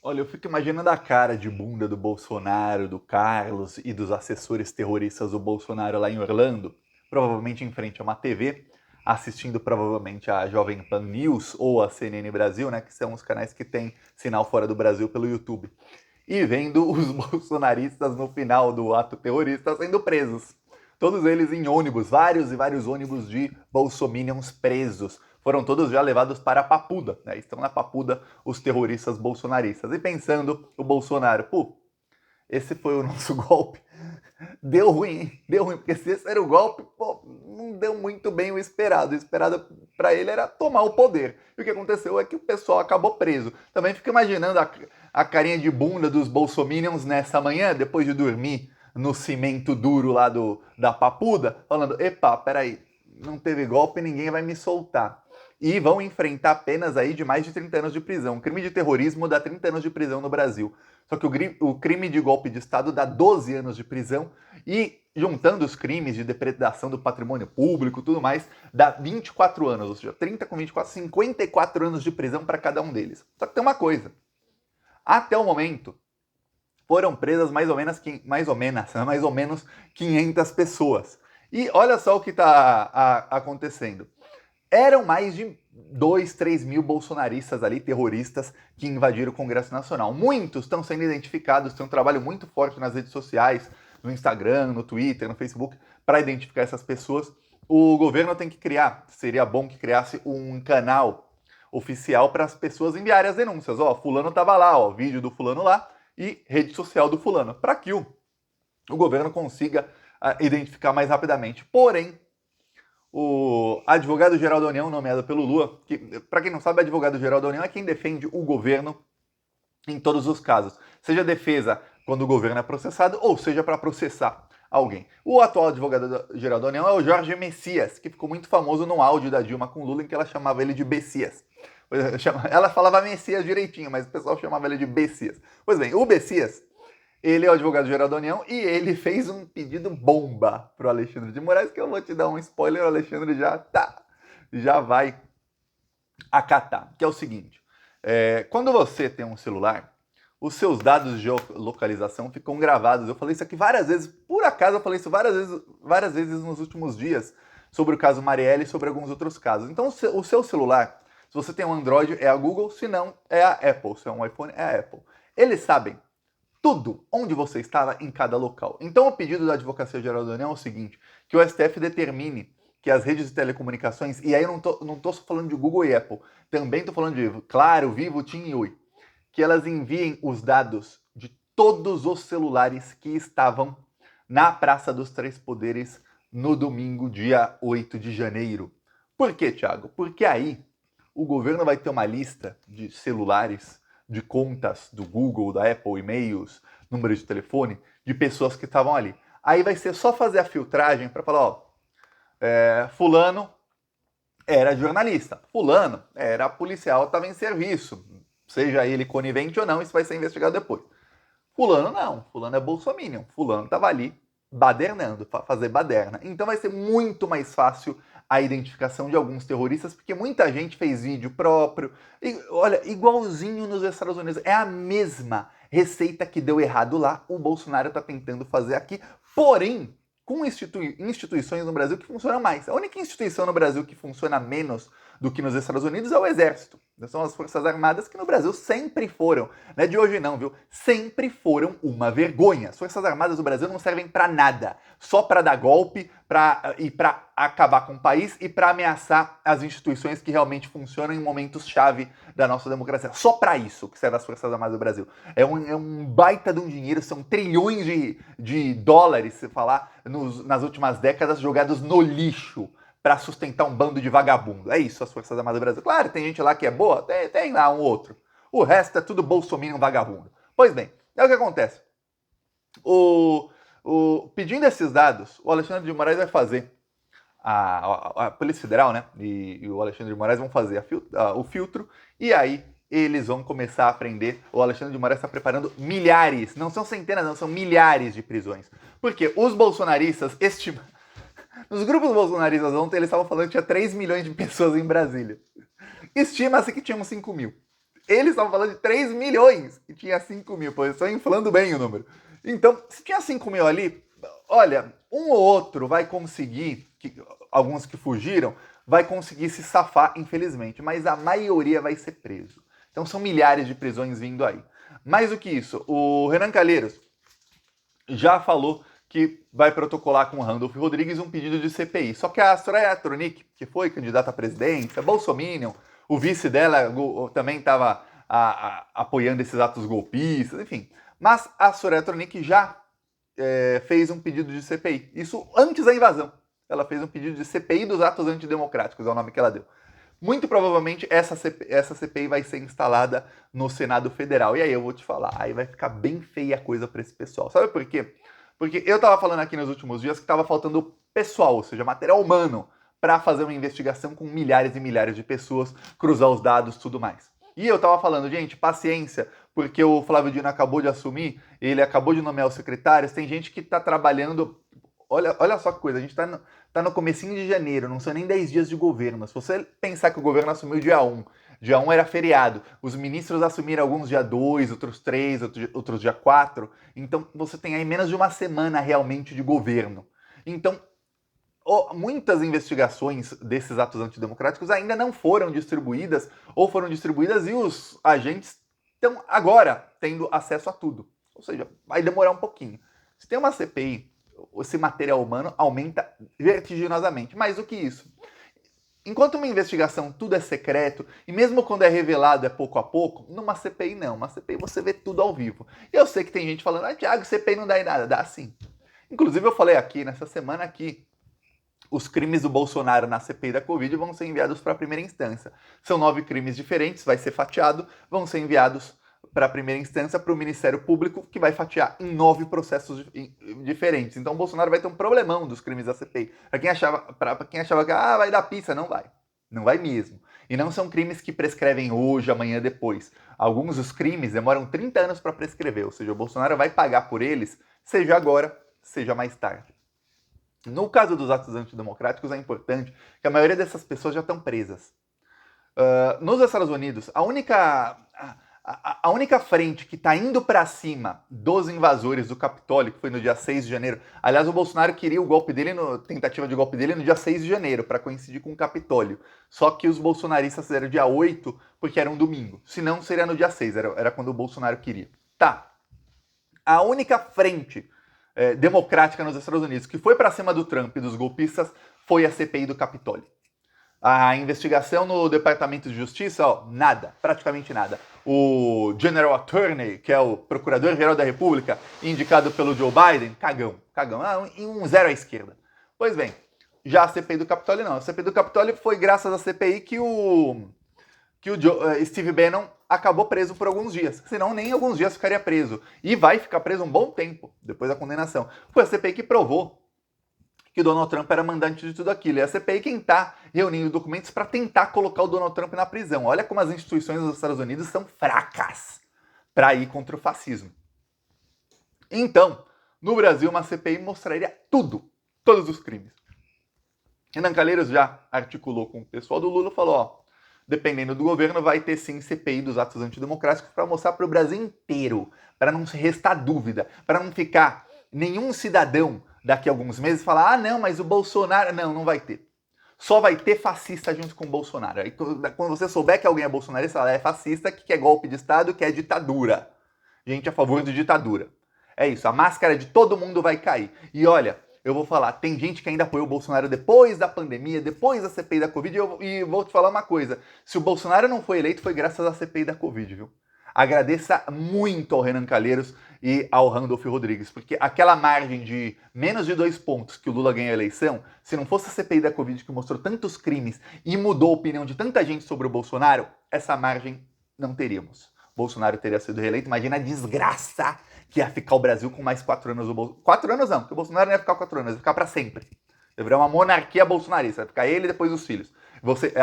Olha, eu fico imaginando a cara de bunda do Bolsonaro, do Carlos e dos assessores terroristas do Bolsonaro lá em Orlando, provavelmente em frente a uma TV, assistindo provavelmente a Jovem Pan News ou a CNN Brasil, né, que são os canais que têm sinal fora do Brasil pelo YouTube, e vendo os bolsonaristas no final do ato terrorista sendo presos. Todos eles em ônibus, vários e vários ônibus de bolsominions presos. Foram todos já levados para a Papuda, né? Estão na Papuda os terroristas bolsonaristas. E pensando o Bolsonaro, pô, esse foi o nosso golpe. Deu ruim, hein? Deu ruim, porque se esse era o golpe, pô, não deu muito bem o esperado. O esperado para ele era tomar o poder. E o que aconteceu é que o pessoal acabou preso. Também fico imaginando a carinha de bunda dos bolsominions nessa manhã, depois de dormir no cimento duro lá da Papuda, falando, epa, peraí, não teve golpe, ninguém vai me soltar. E vão enfrentar penas aí de mais de 30 anos de prisão. O crime de terrorismo dá 30 anos de prisão no Brasil. Só que o crime de golpe de Estado dá 12 anos de prisão e, juntando os crimes de depredação do patrimônio público e tudo mais, dá 24 anos, ou seja, 30 com 24, 54 anos de prisão para cada um deles. Só que tem uma coisa, até o momento foram presas mais ou menos 500 pessoas. E olha só o que está acontecendo. Eram mais de 2, 3 mil bolsonaristas ali, terroristas, que invadiram o Congresso Nacional. Muitos estão sendo identificados, tem um trabalho muito forte nas redes sociais, no Instagram, no Twitter, no Facebook, para identificar essas pessoas. O governo tem que criar, seria bom que criasse um canal oficial para as pessoas enviarem as denúncias. Ó, fulano estava lá, ó, vídeo do fulano lá e rede social do fulano, para que o governo consiga identificar mais rapidamente. Porém, o advogado-geral da União, nomeado pelo Lula, que, para quem não sabe, o advogado-geral da União é quem defende o governo em todos os casos, seja defesa quando o governo é processado ou seja para processar alguém. O atual advogado-geral da União é o Jorge Messias, que ficou muito famoso no áudio da Dilma com Lula, em que ela chamava ele de Bessias. Ela falava Messias direitinho, mas o pessoal chamava ele de Bessias. Pois bem, o Bessias, ele é o advogado-geral da União e ele fez um pedido bomba pro Alexandre de Moraes, que eu vou te dar um spoiler, o Alexandre já vai acatar, que é o seguinte, quando você tem um celular, os seus dados de localização ficam gravados. Eu falei isso aqui várias vezes, por acaso eu falei isso várias vezes nos últimos dias, sobre o caso Marielle e sobre alguns outros casos. Então o seu celular, se você tem um Android, é a Google, se não, é a Apple. Se é um iPhone, é a Apple. Eles sabem tudo onde você estava em cada local. Então o pedido da Advocacia Geral da União é o seguinte, que o STF determine que as redes de telecomunicações, e aí eu não tô só falando de Google e Apple, também estou falando de Claro, Vivo, TIM e Oi, que elas enviem os dados de todos os celulares que estavam na Praça dos Três Poderes no domingo, dia 8 de janeiro. Por quê, Thiago? Porque aí o governo vai ter uma lista de celulares, de contas do Google, da Apple, e-mails, número de telefone, de pessoas que estavam ali. Aí vai ser só fazer a filtragem para falar, ó, fulano era jornalista, fulano era policial, estava em serviço, seja ele conivente ou não, isso vai ser investigado depois. Fulano não, fulano é bolsominion, fulano estava ali badernando, fazer baderna. Então vai ser muito mais fácil a identificação de alguns terroristas, porque muita gente fez vídeo próprio. E, olha, igualzinho nos Estados Unidos. É a mesma receita que deu errado lá, o Bolsonaro está tentando fazer aqui. Porém, com instituições no Brasil que funcionam mais. A única instituição no Brasil que funciona menos do que nos Estados Unidos é o Exército. São as Forças Armadas que no Brasil sempre foram, não é de hoje não, viu? Sempre foram uma vergonha. As Forças Armadas do Brasil não servem para nada, só para dar golpe, para acabar com o país e para ameaçar as instituições que realmente funcionam em momentos chave da nossa democracia. Só para isso que serve as Forças Armadas do Brasil. É um baita de um dinheiro, são trilhões de dólares, se falar, nas últimas décadas jogados no lixo para sustentar um bando de vagabundo. É isso, as Forças Armadas do Brasil. Claro, tem gente lá que é boa, tem lá um outro. O resto é tudo bolsominion vagabundo. Pois bem, é o que acontece. Pedindo esses dados, o Alexandre de Moraes vai fazer, a Polícia Federal, né, e o Alexandre de Moraes vão fazer o filtro, e aí eles vão começar a aprender. O Alexandre de Moraes está preparando milhares, não são centenas, não, são milhares de prisões. Porque os bolsonaristas estimam. Nos grupos bolsonaristas ontem, eles estavam falando que tinha 3 milhões de pessoas em Brasília. Estima-se que tinham 5 mil. Eles estavam falando de 3 milhões e tinha 5 mil. Pô, eles estão inflando bem o número. Então, se tinha 5 mil ali, olha, um ou outro vai conseguir, alguns que fugiram, vai conseguir se safar, infelizmente. Mas a maioria vai ser preso. Então são milhares de prisões vindo aí. Mais do que isso, o Renan Calheiros já falou que vai protocolar com o Randolph Rodrigues um pedido de CPI. Só que a Soraya Tronic, que foi candidata à presidência, bolsominion, o vice dela também estava apoiando esses atos golpistas, enfim. Mas a Soraya Tronic já fez um pedido de CPI. Isso antes da invasão. Ela fez um pedido de CPI dos atos antidemocráticos, é o nome que ela deu. Muito provavelmente essa CPI vai ser instalada no Senado Federal. E aí eu vou te falar, aí vai ficar bem feia a coisa para esse pessoal. Sabe por quê? Porque eu tava falando aqui nos últimos dias que tava faltando pessoal, ou seja, material humano, para fazer uma investigação com milhares e milhares de pessoas, cruzar os dados, tudo mais. E eu tava falando, gente, paciência, porque o Flávio Dino acabou de assumir, ele acabou de nomear os secretários, tem gente que tá trabalhando. Olha só que coisa, a gente tá no comecinho de janeiro, não são nem 10 dias de governo. Se você pensar que o governo assumiu dia 1 era feriado, os ministros assumiram alguns dia 2, outros 3, outros dia 4, então você tem aí menos de uma semana realmente de governo. Então, muitas investigações desses atos antidemocráticos ainda não foram distribuídas, ou foram distribuídas e os agentes estão agora tendo acesso a tudo. Ou seja, vai demorar um pouquinho. Se tem uma CPI, esse material humano aumenta vertiginosamente. Mais do que isso, enquanto uma investigação tudo é secreto, e mesmo quando é revelado é pouco a pouco, numa CPI não. Uma CPI você vê tudo ao vivo. E eu sei que tem gente falando, Thiago, CPI não dá em nada. Dá sim. Inclusive eu falei aqui, nessa semana aqui, os crimes do Bolsonaro na CPI da Covid vão ser enviados para a primeira instância. São 9 crimes diferentes, vai ser fatiado, vão ser enviados para a primeira instância, para o Ministério Público, que vai fatiar em 9 processos diferentes. Então o Bolsonaro vai ter um problemão dos crimes da CPI. Para quem achava que vai dar pizza, não vai. Não vai mesmo. E não são crimes que prescrevem hoje, amanhã, depois. Alguns dos crimes demoram 30 anos para prescrever, ou seja, o Bolsonaro vai pagar por eles, seja agora, seja mais tarde. No caso dos atos antidemocráticos, é importante que a maioria dessas pessoas já estão presas. Nos Estados Unidos, a única frente que está indo para cima dos invasores do Capitólio, que foi no dia 6 de janeiro. Aliás, o Bolsonaro queria o golpe dele, tentativa de golpe dele, no dia 6 de janeiro, para coincidir com o Capitólio. Só que os bolsonaristas fizeram dia 8, porque era um domingo. Se não, seria no dia 6, era quando o Bolsonaro queria. Tá. A única frente democrática nos Estados Unidos que foi para cima do Trump e dos golpistas foi a CPI do Capitólio. A investigação no Departamento de Justiça, nada, praticamente nada. O General Attorney, que é o Procurador-Geral da República, indicado pelo Joe Biden, cagão, um zero à esquerda. Pois bem, já a CPI do Capitólio não. A CPI do Capitólio foi graças à CPI que o Steve Bannon acabou preso por alguns dias. Senão nem alguns dias ficaria preso. E vai ficar preso um bom tempo depois da condenação. Foi a CPI que provou que o Donald Trump era mandante de tudo aquilo. E a CPI quem está reunindo documentos para tentar colocar o Donald Trump na prisão. Olha como as instituições dos Estados Unidos são fracas para ir contra o fascismo. Então, no Brasil, uma CPI mostraria tudo, todos os crimes. Renan Calheiros já articulou com o pessoal do Lula, falou, dependendo do governo, vai ter sim CPI dos atos antidemocráticos para mostrar para o Brasil inteiro, para não restar dúvida, para não ficar nenhum cidadão daqui a alguns meses falar, não, mas o Bolsonaro... Não vai ter. Só vai ter fascista junto com o Bolsonaro. Aí, quando você souber que alguém é bolsonarista, ela é fascista, que quer golpe de Estado, que é ditadura. Gente a favor de ditadura. É isso, a máscara de todo mundo vai cair. E olha, eu vou falar, tem gente que ainda apoiou o Bolsonaro depois da pandemia, depois da CPI da Covid, e vou te falar uma coisa, se o Bolsonaro não foi eleito, foi graças à CPI da Covid, viu? Agradeça muito ao Renan Calheiros e ao Randolph Rodrigues, porque aquela margem de menos de 2 pontos que o Lula ganhou a eleição, se não fosse a CPI da Covid que mostrou tantos crimes e mudou a opinião de tanta gente sobre o Bolsonaro, essa margem não teríamos. Bolsonaro teria sido reeleito, imagina a desgraça que ia ficar o Brasil com mais 4 anos. 4 anos não, porque o Bolsonaro não ia ficar 4 anos, ia ficar para sempre. Ia virar uma monarquia bolsonarista, vai ficar ele e depois os filhos.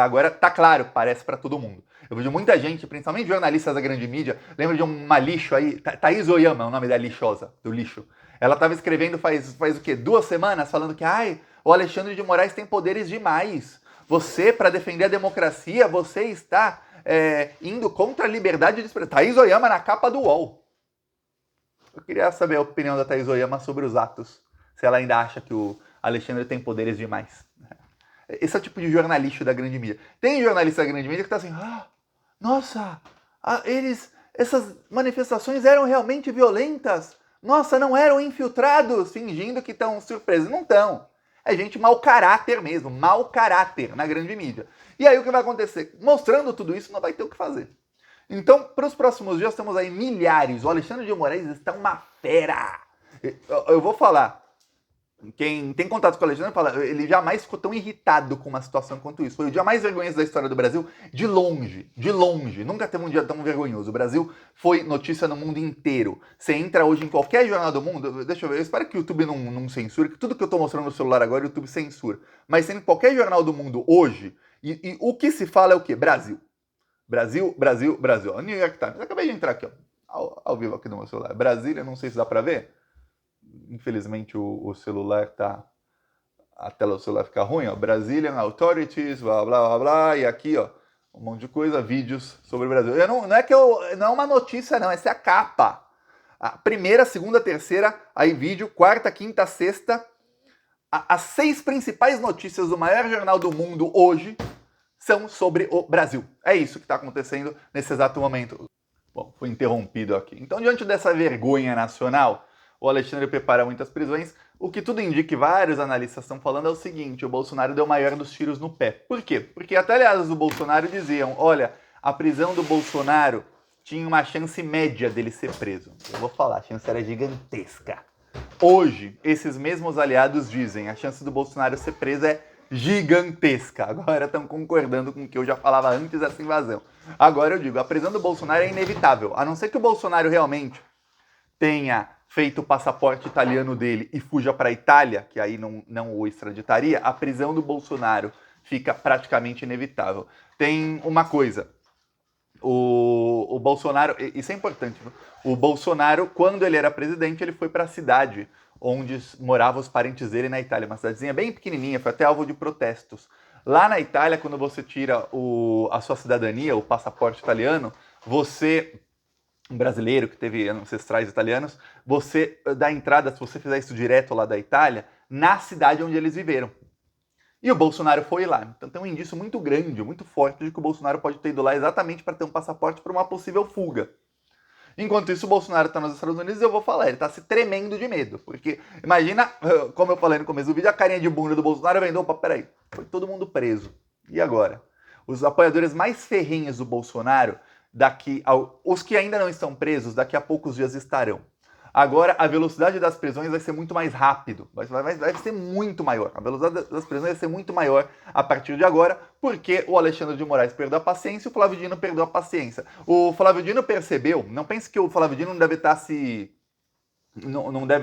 Agora tá claro, parece para todo mundo. Eu vejo muita gente, principalmente jornalistas da grande mídia, lembra de uma lixo aí, Thaís Oyama é o nome da lixosa, do lixo. Ela estava escrevendo faz o quê? 2 semanas, falando que o Alexandre de Moraes tem poderes demais. Você, para defender a democracia, você está indo contra a liberdade de expressão. Thaís Oyama na capa do UOL. Eu queria saber a opinião da Thaís Oyama sobre os atos. Se ela ainda acha que o Alexandre tem poderes demais. Esse é o tipo de jornalista da grande mídia. Tem jornalista da grande mídia que tá assim, nossa, essas manifestações eram realmente violentas. Nossa, não eram infiltrados, fingindo que estão surpresos. Não estão. É gente mau caráter mesmo, mau caráter na grande mídia. E aí o que vai acontecer? Mostrando tudo isso, não vai ter o que fazer. Então, para os próximos dias, temos aí milhares. O Alexandre de Moraes está uma fera. Eu vou falar. Quem tem contato com o Alexandre fala, ele jamais ficou tão irritado com uma situação quanto isso. Foi o dia mais vergonhoso da história do Brasil, de longe, de longe. Nunca teve um dia tão vergonhoso. O Brasil foi notícia no mundo inteiro. Você entra hoje em qualquer jornal do mundo, deixa eu ver, eu espero que o YouTube não censure, que tudo que eu tô mostrando no celular agora, o YouTube censura. Mas sendo em qualquer jornal do mundo hoje, e o que se fala é o quê? Brasil. Brasil, Brasil, Brasil. New York Times. Eu acabei de entrar aqui, ó, ao vivo aqui no meu celular. Brasília, não sei se dá pra ver. Infelizmente o celular tá... A tela do celular fica ruim, ó. Brazilian Authorities, blá, blá, blá, blá. E aqui, ó, um monte de coisa, vídeos sobre o Brasil. Não é uma notícia, não. Essa é a capa. A primeira, segunda, terceira, aí vídeo, quarta, quinta, sexta. As 6 principais notícias do maior jornal do mundo hoje são sobre o Brasil. É isso que está acontecendo nesse exato momento. Bom, fui interrompido aqui. Então, diante dessa vergonha nacional, o Alexandre prepara muitas prisões. O que tudo indica, que vários analistas estão falando, é o seguinte: o Bolsonaro deu o maior dos tiros no pé. Por quê? Porque até aliados do Bolsonaro diziam, olha, a prisão do Bolsonaro tinha uma chance média dele ser preso. Eu vou falar, a chance era gigantesca. Hoje, esses mesmos aliados dizem, a chance do Bolsonaro ser preso é gigantesca. Agora estão concordando com o que eu já falava antes dessa invasão. Agora eu digo, a prisão do Bolsonaro é inevitável. A não ser que o Bolsonaro realmente tenha feito o passaporte italiano dele e fuja para a Itália, que aí não o extraditaria, a prisão do Bolsonaro fica praticamente inevitável. Tem uma coisa, o Bolsonaro, isso é importante, viu? O Bolsonaro, quando ele era presidente, ele foi para a cidade onde moravam os parentes dele na Itália, uma cidadezinha bem pequenininha, foi até alvo de protestos. Lá na Itália, quando você tira a sua cidadania, o passaporte italiano, você... um brasileiro que teve ancestrais italianos, você dá entrada, se você fizer isso direto lá da Itália, na cidade onde eles viveram. E o Bolsonaro foi lá. Então tem um indício muito grande, muito forte de que o Bolsonaro pode ter ido lá exatamente para ter um passaporte para uma possível fuga. Enquanto isso, o Bolsonaro está nos Estados Unidos e eu vou falar, ele está se tremendo de medo. Porque, imagina, como eu falei no começo do vídeo, a carinha de bunda do Bolsonaro vendo, opa, peraí, foi todo mundo preso. E agora? Os apoiadores mais ferrenhos do Bolsonaro, os que ainda não estão presos, daqui a poucos dias estarão. Agora, a velocidade das prisões vai ser muito mais rápido, vai ser muito maior. A velocidade das prisões vai ser muito maior a partir de agora, porque o Alexandre de Moraes perdeu a paciência e o Flávio Dino perdeu a paciência. O Flávio Dino percebeu, não pense que o Flávio Dino não deve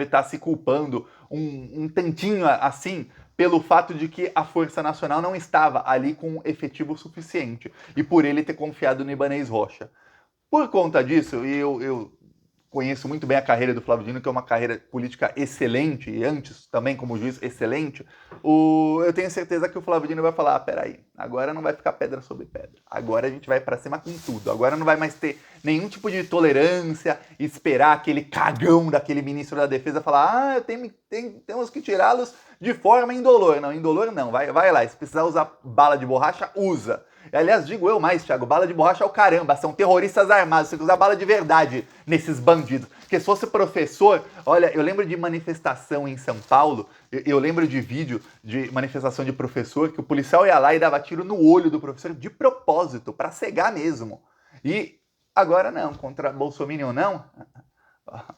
estar se culpando um tantinho assim, pelo fato de que a Força Nacional não estava ali com efetivo suficiente e por ele ter confiado no Ibanez Rocha. Por conta disso, e eu conheço muito bem a carreira do Flávio Dino, que é uma carreira política excelente, e antes também como juiz excelente, eu tenho certeza que o Flávio Dino vai falar, peraí, agora não vai ficar pedra sobre pedra, agora a gente vai pra cima com tudo, agora não vai mais ter nenhum tipo de tolerância, esperar aquele cagão daquele ministro da Defesa falar, temos que tirá-los de forma indolor. Não, indolor não, vai lá, se precisar usar bala de borracha, usa. Aliás, digo eu mais, Thiago, bala de borracha é o caramba, são terroristas armados, você tem que usar bala de verdade nesses bandidos. Porque se fosse professor, olha, eu lembro de manifestação em São Paulo, eu lembro de vídeo de manifestação de professor, que o policial ia lá e dava tiro no olho do professor de propósito, para cegar mesmo. E agora não, contra Bolsonaro não,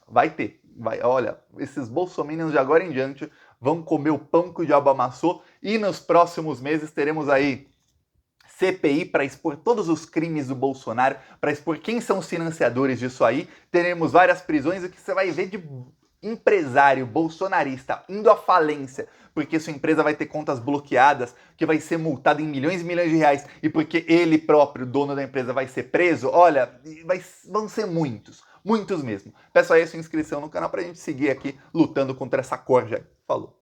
vai ter. Olha, esses bolsominions de agora em diante vão comer o pão que o diabo amassou e nos próximos meses teremos aí CPI para expor todos os crimes do Bolsonaro, para expor quem são os financiadores disso aí. Teremos várias prisões, o que você vai ver de empresário bolsonarista indo à falência, porque sua empresa vai ter contas bloqueadas, que vai ser multado em milhões e milhões de reais, e porque ele próprio, dono da empresa, vai ser preso. Olha, vão ser muitos mesmo. Peço aí a sua inscrição no canal pra gente seguir aqui lutando contra essa corja. Falou!